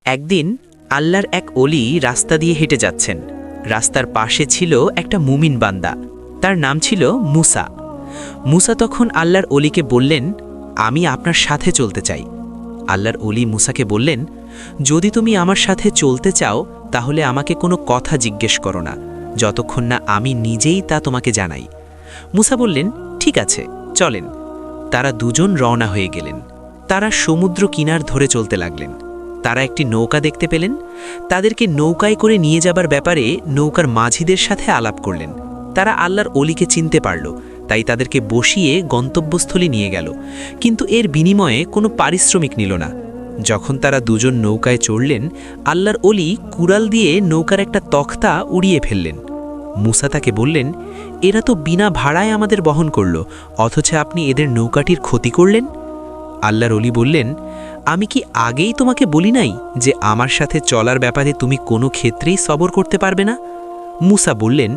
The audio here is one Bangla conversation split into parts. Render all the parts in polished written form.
একদিন আল্লাহর এক অলি রাস্তা দিয়ে হেঁটে যাচ্ছেন। রাস্তার পাশে ছিল একটা মুমিন বান্দা, তার নাম ছিল মুসা। মুসা তখন আল্লাহর অলিকে বললেন, আমি আপনার সাথে চলতে চাই। আল্লাহর অলি মুসাকে বললেন, যদি তুমি আমার সাথে চলতে চাও তাহলে আমাকে কোনো কথা জিজ্ঞেস করো না, যতক্ষণ না আমি নিজেই তা তোমাকে জানাই। মুসা বললেন, ঠিক আছে, চলেন। তারা দুজন রওনা হয়ে গেলেন। তারা সমুদ্র কিনার ধরে চলতে লাগলেন। তারা একটি নৌকা দেখতে পেলেন। তাদেরকে নৌকায় করে নিয়ে যাবার ব্যাপারে নৌকার মাঝিদের সাথে আলাপ করলেন। তারা আল্লাহর অলিকে চিনতে পারল, তাই তাদেরকে বসিয়ে গন্তব্যস্থলে নিয়ে গেল, কিন্তু এর বিনিময়ে কোনো পারিশ্রমিক নিল না। যখন তারা দুজন নৌকায় চড়লেন, আল্লাহর অলি কুড়াল দিয়ে নৌকার একটা তক্তা উড়িয়ে ফেললেন। মুসা তাকে বললেন, এরা তো বিনা ভাড়ায় আমাদের বহন করল, অথচ আপনি এদের নৌকাটির ক্ষতি করলেন। আল্লাহর অলি বললেন, আমি কি আগেই তোমাকে বলি নাই যে আমার সাথে চলার ব্যাপারে তুমি কোনো ক্ষেত্রেই সবর করতে পারবে না? মুসা বললেন,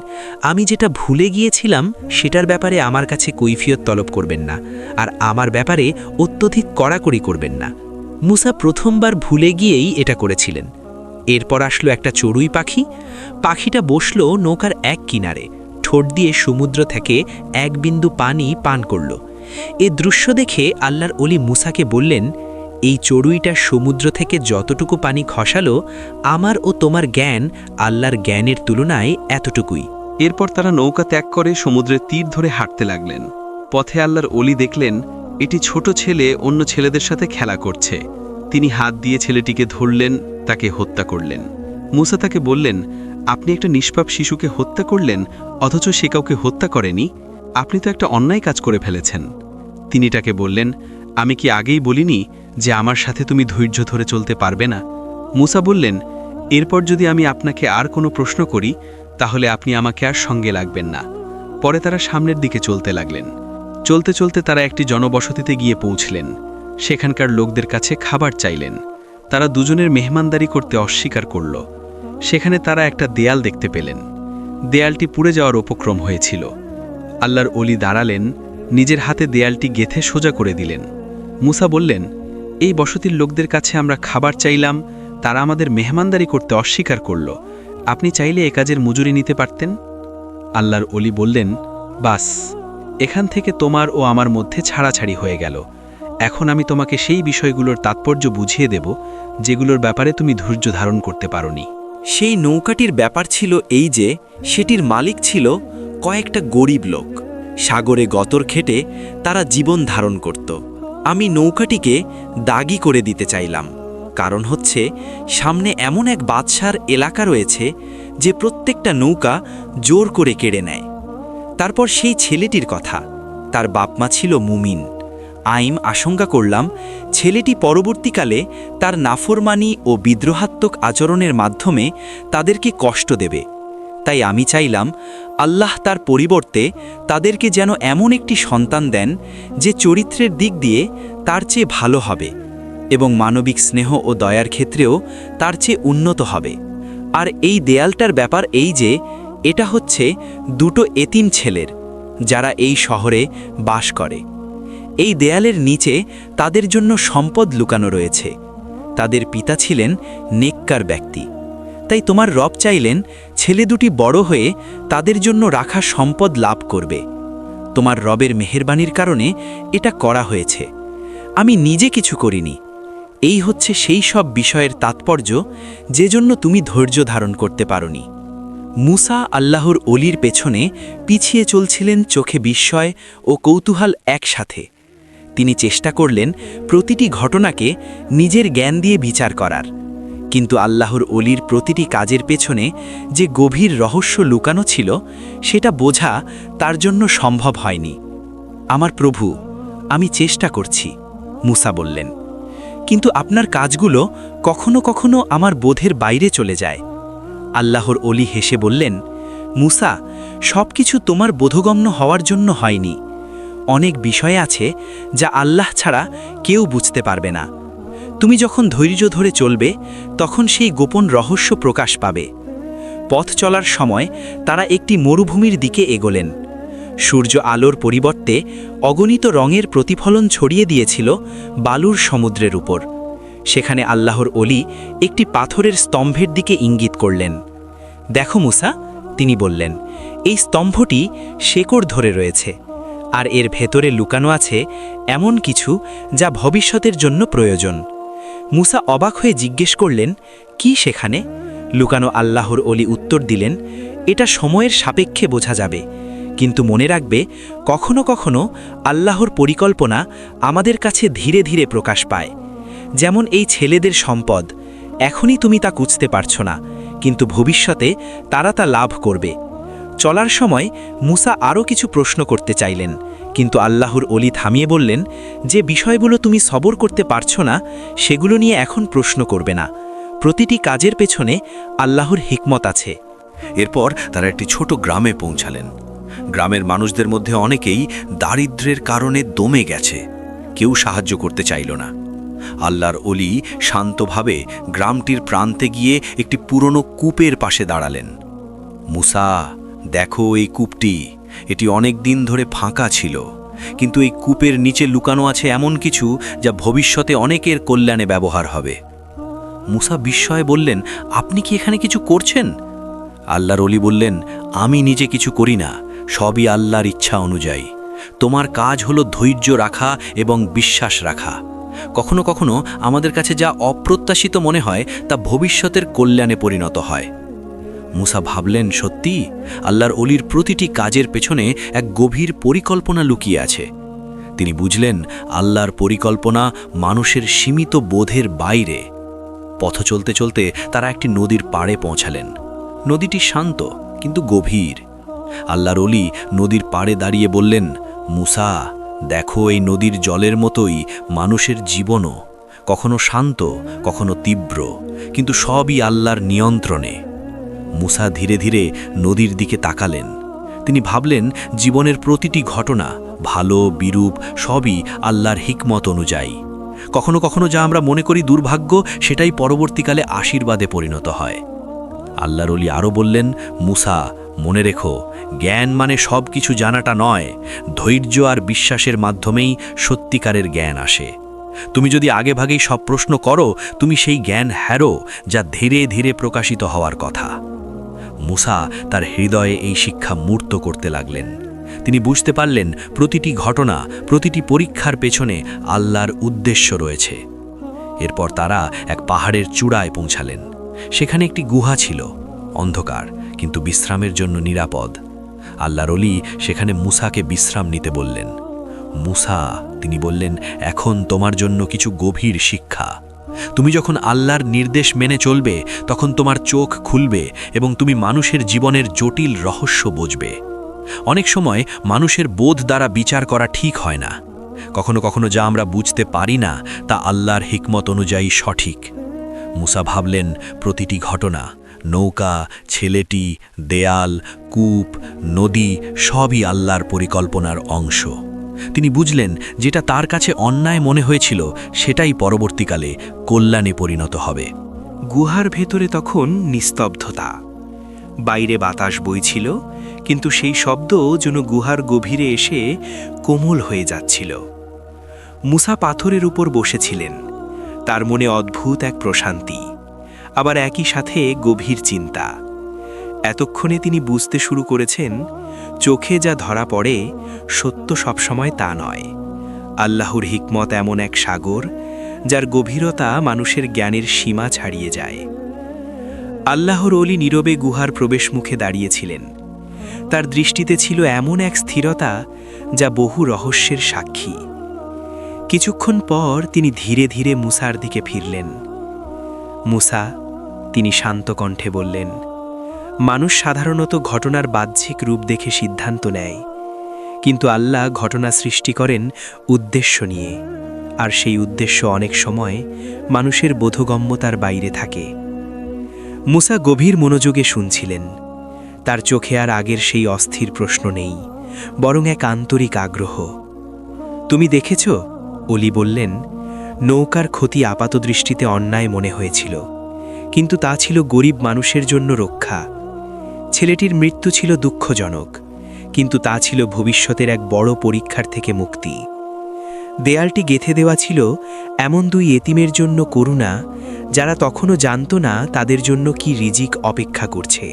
আমি যেটা ভুলে গিয়েছিলাম সেটার ব্যাপারে আমার কাছে কৈফিয়ত তলব করবেন না, আর আমার ব্যাপারে অত্যধিক কড়াকড়ি করবেন না। মুসা প্রথমবার ভুলে গিয়েই এটা করেছিলেন। এরপর আসলো একটা চড়ুই পাখি। পাখিটা বসল নৌকার এক কিনারে, ঠোঁট দিয়ে সমুদ্র থেকে এক বিন্দু পানি পান করল। এ দৃশ্য দেখে আল্লাহর অলি মুসাকে বললেন, এই চড়ুইটা সমুদ্র থেকে যতটুকু পানি খসালো, আমার ও তোমার জ্ঞান আল্লাহর জ্ঞানের তুলনায় এতটুকুই। এরপর তারা নৌকা ত্যাগ করে সমুদ্রের তীর ধরে হাঁটতে লাগলেন। পথে আল্লাহর অলি দেখলেন এটি ছোট ছেলে অন্য ছেলেদের সাথে খেলা করছে। তিনি হাত দিয়ে ছেলেটিকে ধরলেন, তাকে হত্যা করলেন। মুসা তাকে বললেন, আপনি একটা নিষ্পাপ শিশুকে হত্যা করলেন, অথচ সে কাউকে হত্যা করেনি। আপনি তো একটা অন্যায় কাজ করে ফেলেছেন। তিনি তাকে বললেন, আমি কি আগেই বলিনি যে আমার সাথে তুমি ধৈর্য ধরে চলতে পারবে না? মুসা বললেন, এরপর যদি আমি আপনাকে আর কোনো প্রশ্ন করি তাহলে আপনি আমাকে আর সঙ্গে লাগবেন না। পরে তারা সামনের দিকে চলতে লাগলেন। চলতে চলতে তারা একটি জনবসতিতে গিয়ে পৌঁছলেন। সেখানকার লোকদের কাছে খাবার চাইলেন। তারা দুজনের মেহমানদারি করতে অস্বীকার করল। সেখানে তারা একটা দেয়াল দেখতে পেলেন। দেয়ালটি পুড়ে যাওয়ার উপক্রম হয়েছিল। আল্লাহর অলি দাঁড়ালেন, নিজের হাতে দেয়ালটি গেঁথে সোজা করে দিলেন। মুসা বললেন, এই বসতির লোকদের কাছে আমরা খাবার চাইলাম, তারা আমাদের মেহমানদারি করতে অস্বীকার করল। আপনি চাইলে এ কাজের মজুরি নিতে পারতেন। আল্লাহর অলি বললেন, বাস, এখান থেকে তোমার ও আমার মধ্যে ছাড়াছাড়ি হয়ে গেল। এখন আমি তোমাকে সেই বিষয়গুলোর তাৎপর্য বুঝিয়ে দেব যেগুলোর ব্যাপারে তুমি ধৈর্য ধারণ করতে পারোনি। সেই নৌকাটির ব্যাপার ছিল এই যে, সেটির মালিক ছিল কয়েকটা গরিব লোক। সাগরে গতর খেটে তারা জীবন ধারণ করত। আমি নৌকাটিকে দাগি করে দিতে চাইলাম, কারণ হচ্ছে সামনে এমন এক বাদশার এলাকা রয়েছে যে প্রত্যেকটা নৌকা জোর করে কেড়ে নেয়। তারপর সেই ছেলেটির কথা, তার বাপমা ছিল মুমিন। আশঙ্কা করলাম ছেলেটি পরবর্তীকালে তার নাফরমানি ও বিদ্রোহাত্মক আচরণের মাধ্যমে তাদেরকে কষ্ট দেবে। তাই আমি চাইলাম আল্লাহ তার পরিবর্তে তাদেরকে যেন এমন একটি সন্তান দেন যে চরিত্রের দিক দিয়ে তার চেয়ে ভালো হবে এবং মানবিক স্নেহ ও দয়ার ক্ষেত্রেও তার চেয়ে উন্নত হবে। আর এই দেয়ালটার ব্যাপার এই যে, এটা হচ্ছে দুটো এতিম ছেলের, যারা এই শহরে বাস করে। এই দেয়ালের নিচে তাদের জন্য সম্পদ লুকানো রয়েছে। তাদের পিতা ছিলেন নেককার ব্যক্তি। তাই তোমার রব চাইলেন ছেলে দুটি বড় হয়ে তাদের জন্য রাখা সম্পদ লাভ করবে। তোমার রবের মেহেরবানির কারণে এটা করা হয়েছে, আমি নিজে কিছু করিনি। এই হচ্ছে সেই সব বিষয়ের তাৎপর্য যে জন্য তুমি ধৈর্য ধারণ করতে পারোনি। মুসা আল্লাহর অলির পেছনে পিছিয়ে চলছিলেন, চোখে বিস্ময় ও কৌতূহল একসাথে। তিনি চেষ্টা করলেন প্রতিটি ঘটনাকে নিজের জ্ঞান দিয়ে বিচার করার, কিন্তু আল্লাহর অলির প্রতিটি কাজের পেছনে যে গভীর রহস্য লুকানো ছিল সেটা বোঝা তার জন্য সম্ভব হয়নি। আমার প্রভু, আমি চেষ্টা করছি, মুসা বললেন, কিন্তু আপনার কাজগুলো কখনো কখনো আমার বোধের বাইরে চলে যায়। আল্লাহর অলি হেসে বললেন, মুসা, সবকিছু তোমার বোধগম্য হওয়ার জন্য হয়নি। অনেক বিষয় আছে যা আল্লাহ ছাড়া কেউ বুঝতে পারবে না। তুমি যখন ধৈর্য ধরে চলবে তখন সেই গোপন রহস্য প্রকাশ পাবে। পথ চলার সময় তারা একটি মরুভূমির দিকে এগোলেন। সূর্য আলোর পরিবর্তে অগণিত রঙের প্রতিফলন ছড়িয়ে দিয়েছিল বালুর সমুদ্রের উপর। সেখানে আল্লাহর অলি একটি পাথরের স্তম্ভের দিকে ইঙ্গিত করলেন। দেখো মুসা, তিনি বললেন, এই স্তম্ভটি শেকড় ধরে রয়েছে, আর এর ভেতরে লুকানো আছে এমন কিছু যা ভবিষ্যতের জন্য প্রয়োজন। মুসা অবাক হয়ে জিজ্ঞেস করলেন, কি সেখানে? লুকানো আল্লাহর অলি উত্তর দিলেন, এটা সময়ের সাপেক্ষে বোঝা যাবে, কিন্তু মনে রাখবে, কখনো কখনো আল্লাহর পরিকল্পনা আমাদের কাছে ধীরে ধীরে প্রকাশ পায়। যেমন এই ছেলেদের সম্পদ, এখনই তুমি তা খুঁজতে পারছো না, কিন্তু ভবিষ্যতে তারা তা লাভ করবে। চলার সময় মুসা আরও কিছু প্রশ্ন করতে চাইলেন, কিন্তু আল্লাহর অলি থামিয়ে বললেন, যে বিষয়গুলো তুমি সবর করতে পারছো না সেগুলো নিয়ে এখন প্রশ্ন করবে না। প্রতিটি কাজের পেছনে আল্লাহর হিকমত আছে। এরপর তারা একটি ছোট গ্রামে পৌঁছালেন। গ্রামের মানুষদের মধ্যে অনেকেই দারিদ্র্যের কারণে দমে গেছে, কেউ সাহায্য করতে চাইল না। আল্লাহর অলি শান্তভাবে গ্রামটির প্রান্তে গিয়ে একটি পুরনো কূপের পাশে দাঁড়ালেন। মুসা, দেখো এই কূপটি, এটি অনেক দিন ধরে ফাঁকা ছিল, কিন্তু এই কূপের নিচে লুকানো আছে এমন কিছু যা ভবিষ্যতে অনেকের কল্যাণে ব্যবহার হবে। মুসা বিস্ময়ে বললেন, আপনি কি এখানে কিছু করছেন? আল্লাহর অলি বললেন, আমি নিজে কিছু করি না, সবই আল্লাহর ইচ্ছা অনুযায়ী। তোমার কাজ হলো ধৈর্য রাখা এবং বিশ্বাস রাখা। কখনো কখনো আমাদের কাছে যা অপ্রত্যাশিত মনে হয় তা ভবিষ্যতের কল্যাণে পরিণত হয়। মুসা ভাবলেন, সত্যি আল্লাহর অলির প্রতিটি কাজের পেছনে এক গভীর পরিকল্পনা লুকিয়ে আছে। তিনি বুঝলেন, আল্লাহর পরিকল্পনা মানুষের সীমিত বোধের বাইরে। পথ চলতে চলতে তারা একটি নদীর পাড়ে পৌঁছালেন। নদীটি শান্ত কিন্তু গভীর। আল্লাহর অলি নদীর পাড়ে দাঁড়িয়ে বললেন, মুসা, দেখো এই নদীর জলের মতোই মানুষের জীবনও, কখনো শান্ত কখনো তীব্র, কিন্তু সবই আল্লাহর নিয়ন্ত্রণে। মুসা ধীরে ধীরে নদীর দিকে তাকালেন। তিনি ভাবলেন, জীবনের প্রতিটি ঘটনা, ভালো বিরূপ, সবই আল্লাহর হিকমত অনুযায়ী। কখনো কখনো যা আমরা মনে করি দুর্ভাগ্য, সেটাই পরবর্তীকালে আশীর্বাদে পরিণত হয়। আল্লাহর অলি আরও বললেন, মুসা, মনে রেখো, জ্ঞান মানে সব কিছু জানাটা নয়, ধৈর্য আর বিশ্বাসের মাধ্যমেই সত্যিকারের জ্ঞান আসে। তুমি যদি আগেভাগেই সব প্রশ্ন করো, তুমি সেই জ্ঞান হারো যা ধীরে ধীরে প্রকাশিত হওয়ার কথা। মুসা তার হৃদয়ে এই শিক্ষা মূর্ত করতে লাগলেন। তিনি বুঝতে পারলেন, প্রতিটি ঘটনা, প্রতিটি পরীক্ষার পেছনে আল্লাহর উদ্দেশ্য রয়েছে। এরপর তারা এক পাহাড়ের চূড়ায় পৌঁছালেন। সেখানে একটি গুহা ছিল, অন্ধকার কিন্তু বিশ্রামের জন্য নিরাপদ। আল্লাহর অলি সেখানে মুসাকে বিশ্রাম নিতে বললেন। মুসা, তিনি বললেন, এখন তোমার জন্য কিছু গভীর শিক্ষা। তুমি যখন আল্লাহর নির্দেশ মেনে চলবে, তখন তোমার চোখ খুলবে এবং তুমি মানুষের জীবনের জটিল রহস্য বুঝবে। অনেক সময় মানুষের বোধ দ্বারা বিচার করা ঠিক হয় না। কখনো কখনো যা আমরা বুঝতে পারি না তা আল্লাহর হিকমত অনুযায়ী সঠিক। মুসা ভাবলেন, প্রতিটি ঘটনা, নৌকা, ছেলেটি, দেয়াল, কূপ, নদী, সবই আল্লাহর পরিকল্পনার অংশ। তিনি বুঝলেন, যেটা তার কাছে অন্যায় মনে হয়েছিল সেটাই পরবর্তীকালে কল্যাণে পরিণত হবে। গুহার ভেতরে তখন নিস্তব্ধতা। বাইরে বাতাস বইছিল, কিন্তু সেই শব্দ যেন গুহার গভীরে এসে কোমল হয়ে যাচ্ছিল। মুসা পাথরের উপর বসেছিলেন। তার মনে অদ্ভুত এক প্রশান্তি, আবার একই সাথে গভীর চিন্তা। এতক্ষণে তিনি বুঝতে শুরু করেছেন, চোখে যা ধরা পড়ে সত্য সবসময় তা নয়। আল্লাহর হিকমত এমন এক সাগর, যার গভীরতা মানুষের জ্ঞানের সীমা ছাড়িয়ে যায়। আল্লাহর অলি নীরবে গুহার প্রবেশমুখে দাঁড়িয়েছিলেন। তার দৃষ্টিতে ছিল এমন এক স্থিরতা যা বহু রহস্যের সাক্ষী। কিছুক্ষণ পর তিনি ধীরে ধীরে মুসার দিকে ফিরলেন। মুসা, তিনি শান্ত কণ্ঠে বললেন, মানুষ সাধারণত ঘটনার বাহ্যিক রূপ দেখে সিদ্ধান্ত নেয়, কিন্তু আল্লাহ ঘটনা সৃষ্টি করেন উদ্দেশ্য নিয়ে, আর সেই উদ্দেশ্য অনেক সময় মানুষের বোধগম্যতার বাইরে থাকে। মুসা গভীর মনোযোগে শুনছিলেন। তার চোখে আর আগের সেই অস্থির প্রশ্ন নেই, বরং এক আন্তরিক আগ্রহ। তুমি দেখেছ? অলি বললেন, নৌকার ক্ষতি আপাতদৃষ্টিতে অন্যায় মনে হয়েছিল, কিন্তু তা ছিল গরিব মানুষের জন্য রক্ষা। ছেলেটির মৃত্যু ছিল দুঃখজনক, কিন্তু তা ছিল ভবিষ্যতের এক বড় পরীক্ষার থেকে মুক্তি। দেয়ালটি গেঁথে দেওয়া ছিল এমন দুই এতিমের জন্য করুণা, যারা তখনও জানত না তাদের জন্য কি রিজিক অপেক্ষা করছে।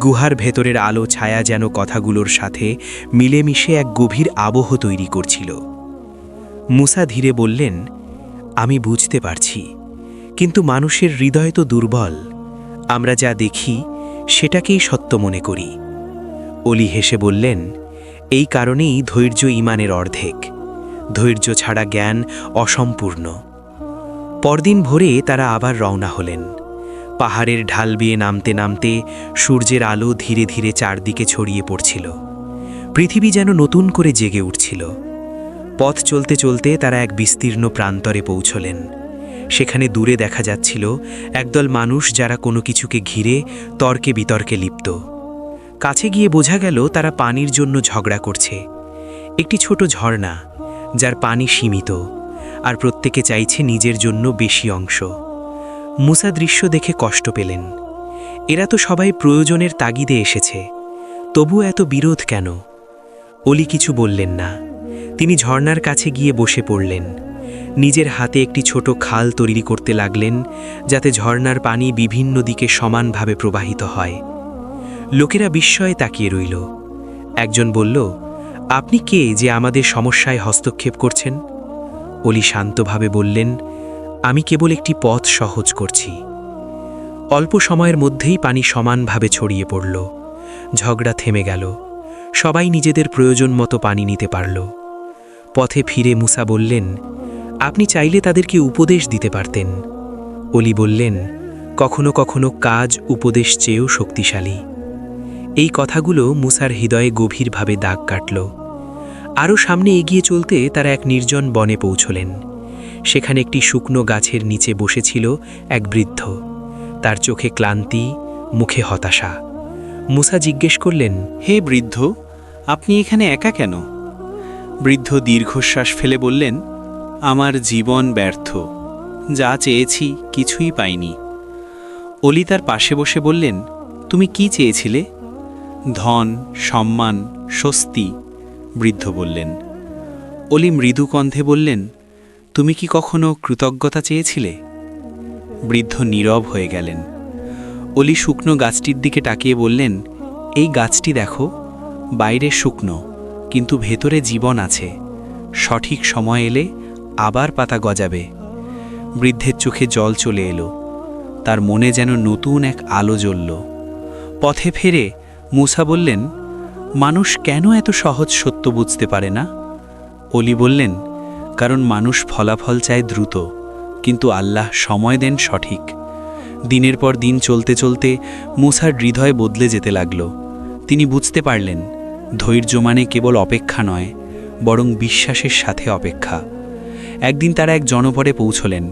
গুহার ভেতরের আলো ছায়া যেন কথাগুলোর সাথে মিলেমিশে এক গভীর আবহ তৈরি করছিল। মুসা ধীরে বললেন, আমি বুঝতে পারছি, কিন্তু মানুষের হৃদয় তো দুর্বল। আমরা যা দেখি সেটাকেই সত্য মনে করি। অলি হেসে বললেন, এই কারণেই ধৈর্য ঈমানের অর্ধেক। ধৈর্য ছাড়া জ্ঞান অসম্পূর্ণ। পরদিন ভোরে তারা আবার রওনা হলেন। পাহাড়ের ঢাল বেয়ে নামতে নামতে সূর্যের আলো ধীরে ধীরে চারদিকে ছড়িয়ে পড়ছিল। পৃথিবী যেন নতুন করে জেগে উঠছিল। পথ চলতে চলতে তারা এক বিস্তীর্ণ প্রান্তরে পৌঁছলেন। সেখানে দূরে দেখা যাচ্ছিল একদল মানুষ, যারা কোনো কিছুকে ঘিরে তর্কে বিতর্কে লিপ্ত। কাছে গিয়ে বোঝা গেল তারা পানির জন্য ঝগড়া করছে। একটি ছোট ঝর্ণা, যার পানি সীমিত, আর প্রত্যেকে চাইছে নিজের জন্য বেশি অংশ। মুসা দৃশ্য দেখে কষ্ট পেলেন। এরা তো সবাই প্রয়োজনের তাগিদে এসেছে, তবু এত বিরোধ কেন? অলি কিছু বললেন না। তিনি ঝর্ণার কাছে গিয়ে বসে পড়লেন। নিজের হাতে একটি ছোট খাল তৈরি করতে লাগলেন, যাতে ঝর্ণার পানি বিভিন্ন দিকে সমানভাবে প্রবাহিত হয়। লোকেরা বিস্ময়ে তাকিয়ে রইল। একজন বলল, আপনি কে যে আমাদের সমস্যায় হস্তক্ষেপ করছেন? অলি শান্তভাবে বললেন, আমি কেবল একটি পথ সহজ করছি। অল্প সময়ের মধ্যেই পানি সমানভাবে ছড়িয়ে পড়ল। ঝগড়া থেমে গেল। সবাই নিজেদের প্রয়োজন মতো পানি নিতে পারল। পথে ফিরে মুসা বললেন, আপনি চাইলে তাদেরকে উপদেশ দিতে পারতেন। অলি বললেন, কখনো কখনো কাজ উপদেশ চেয়েও শক্তিশালী। এই কথাগুলো মুসার হৃদয়ে গভীরভাবে দাগ কাটল। আরও সামনে এগিয়ে চলতে তারা এক নির্জন বনে পৌঁছলেন। সেখানে একটি শুকনো গাছের নিচে বসেছিল এক বৃদ্ধ। তার চোখে ক্লান্তি, মুখে হতাশা। মুসা জিজ্ঞেস করলেন, হে বৃদ্ধ, আপনি এখানে একা কেন? বৃদ্ধ দীর্ঘশ্বাস ফেলে বললেন, আমার জীবন ব্যর্থ। যা চেয়েছি কিছুই পাইনি। অলি তার পাশে বসে বললেন, তুমি কি চেয়েছিলে? ধন, সম্মান, স্বস্তি, বৃদ্ধ বললেন। অলি মৃদু কণ্ঠে বললেন, তুমি কি কখনো কৃতজ্ঞতা চেয়েছিলে? বৃদ্ধ নীরব হয়ে গেলেন। অলি শুকনো গাছটির দিকে তাকিয়ে বললেন, এই গাছটি দেখো, বাইরে শুকনো, কিন্তু ভেতরে জীবন আছে। সঠিক সময় এলে আবার পাতা গজাবে। বৃদ্ধের চোখে জল চলে এলো। তার মনে যেন নতুন এক আলো জ্বলল। পথে ফেরে মুসা বললেন, মানুষ কেন এত সহজ সত্য বুঝতে পারে না? অলি বললেন, কারণ মানুষ ফলাফল চায় দ্রুত, কিন্তু আল্লাহ সময় দেন সঠিক। দিনের পর দিন চলতে চলতে মুসার হৃদয় বদলে যেতে লাগল। তিনি বুঝতে পারলেন, ধৈর্য মানে কেবল অপেক্ষা নয়, বরং বিশ্বাসের সাথে অপেক্ষা। একদিন তারা এক জনপদে পৌঁছলেন,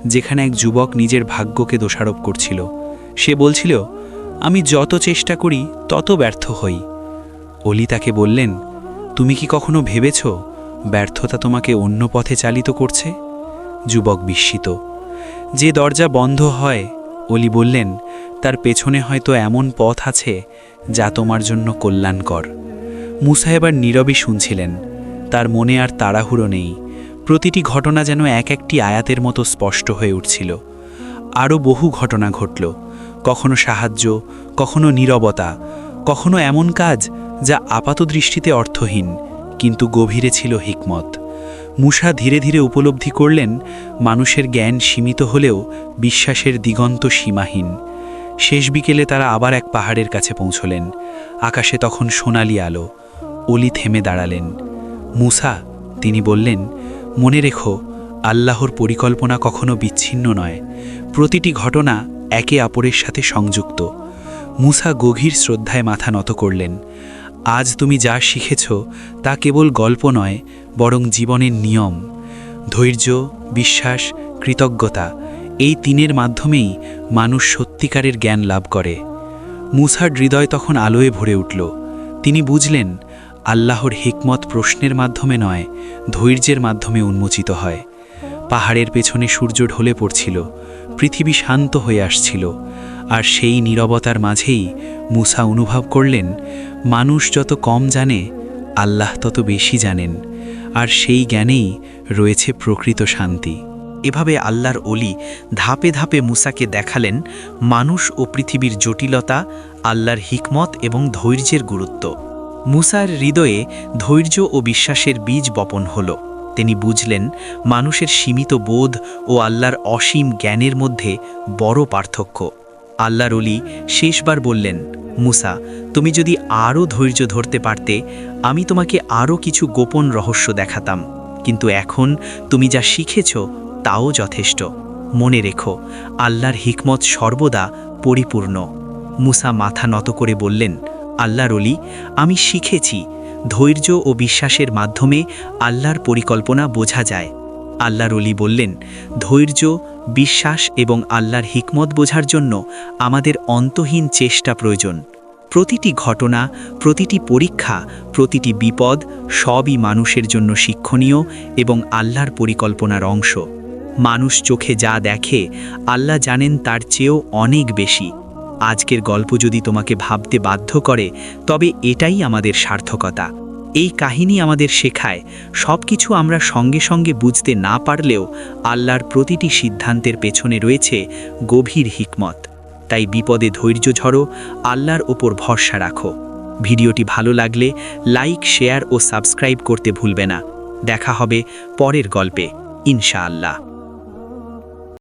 যেখানে এক যুবক নিজের ভাগ্যকে দোষারোপ করছিল। সে বলছিল, আমি যত চেষ্টা করি তত ব্যর্থ হই। অলি তাকে বললেন, তুমি কি কখনো ভেবেছ ব্যর্থতা তোমাকে অন্য পথে চালিত করছে? যুবক বিস্মিত। যে দরজা বন্ধ হয়, অলি বললেন, তার পেছনে হয়তো এমন পথ আছে যা তোমার জন্য কল্যাণকর। মুসা এবার নীরবে শুনছিলেন। তার মনে আর তাড়াহুড়ো নেই। প্রতিটি ঘটনা যেন এক একটি আয়াতের মতো স্পষ্ট হয়ে উঠছিল। আরও বহু ঘটনা ঘটল, কখনো সাহায্য, কখনো নীরবতা, কখনো এমন কাজ যা আপাতদৃষ্টিতে অর্থহীন, কিন্তু গভীরে ছিল হিকমত। মুসা ধীরে ধীরে উপলব্ধি করলেন, মানুষের জ্ঞান সীমিত হলেও বিশ্বাসের দিগন্ত সীমাহীন। শেষ বিকেলে তারা আবার এক পাহাড়ের কাছে পৌঁছলেন। আকাশে তখন সোনালি আলো। অলি থেমে দাঁড়ালেন। মুসা, তিনি বললেন, মনে রেখো, আল্লাহর পরিকল্পনা কখনো বিচ্ছিন্ন নয়। প্রতিটি ঘটনা একে অপরের সাথে সংযুক্ত। মুসা গভীর শ্রদ্ধায় মাথা নত করলেন। আজ তুমি যা শিখেছ তা কেবল গল্প নয়, বরং জীবনের নিয়ম। ধৈর্য, বিশ্বাস, কৃতজ্ঞতা, এই তিনের মাধ্যমেই মানুষ সত্যিকারের জ্ঞান লাভ করে। মুসার হৃদয় তখন আলোয় ভরে উঠল। তিনি বুঝলেন, আল্লাহর হিকমত প্রশ্নের মাধ্যমে নয়, ধৈর্যের মাধ্যমে উন্মোচিত হয়। পাহাড়ের পেছনে সূর্য ঢলে পড়ছিল। পৃথিবী শান্ত হয়ে আসছিল। আর সেই নীরবতার মাঝেই মুসা অনুভব করলেন, মানুষ যত কম জানে, আল্লাহ তত বেশি জানেন। আর সেই জ্ঞানেই রয়েছে প্রকৃত শান্তি। এভাবে আল্লাহর অলি ধাপে ধাপে মুসাকে দেখালেন মানুষ ও পৃথিবীর জটিলতা, আল্লাহর হিকমত এবং ধৈর্যের গুরুত্ব। মুসার হৃদয়ে ধৈর্য ও বিশ্বাসের বীজ বপন হল। তিনি বুঝলেন মানুষের সীমিত বোধ ও আল্লাহর অসীম জ্ঞানের মধ্যে বড় পার্থক্য। আল্লাহর অলি শেষবার বললেন, মুসা, তুমি যদি আরও ধৈর্য ধরতে পারতে, আমি তোমাকে আরও কিছু গোপন রহস্য দেখাতাম, কিন্তু এখন তুমি যা শিখেছ তাও যথেষ্ট। মনে রেখো, আল্লাহর হিকমত সর্বদা পরিপূর্ণ। মুসা মাথা নত করে বললেন, আল্লাহর অলি, আমি শিখেছি ধৈর্য ও বিশ্বাসের মাধ্যমে আল্লাহর পরিকল্পনা বোঝা যায়। আল্লাহর অলি বললেন, ধৈর্য, বিশ্বাস এবং আল্লাহর হিকমত বোঝার জন্য আমাদের অন্তহীন চেষ্টা প্রয়োজন। প্রতিটি ঘটনা, প্রতিটি পরীক্ষা, প্রতিটি বিপদ সবই মানুষের জন্য শিক্ষণীয় এবং আল্লাহর পরিকল্পনার অংশ। মানুষ চোখে যা দেখে, আল্লাহ জানেন তার চেয়েও অনেক বেশি। আজকের গল্প যদি তোমাকে ভাবতে বাধ্য করে, তবে এটাই আমাদের সার্থকতা। এই কাহিনী আমাদের শেখায় সব কিছু আমরা সঙ্গে সঙ্গে বুঝতে না পারলেও আল্লাহর প্রতিটি সিদ্ধান্তের পেছনে রয়েছে গভীর হিকমত। তাই বিপদে ধৈর্য ধরো, আল্লাহর ওপর ভরসা রাখো। ভিডিওটি ভালো লাগলে লাইক, শেয়ার ও সাবস্ক্রাইব করতে ভুলবে না। দেখা হবে পরের গল্পে, ইনশাআল্লাহ।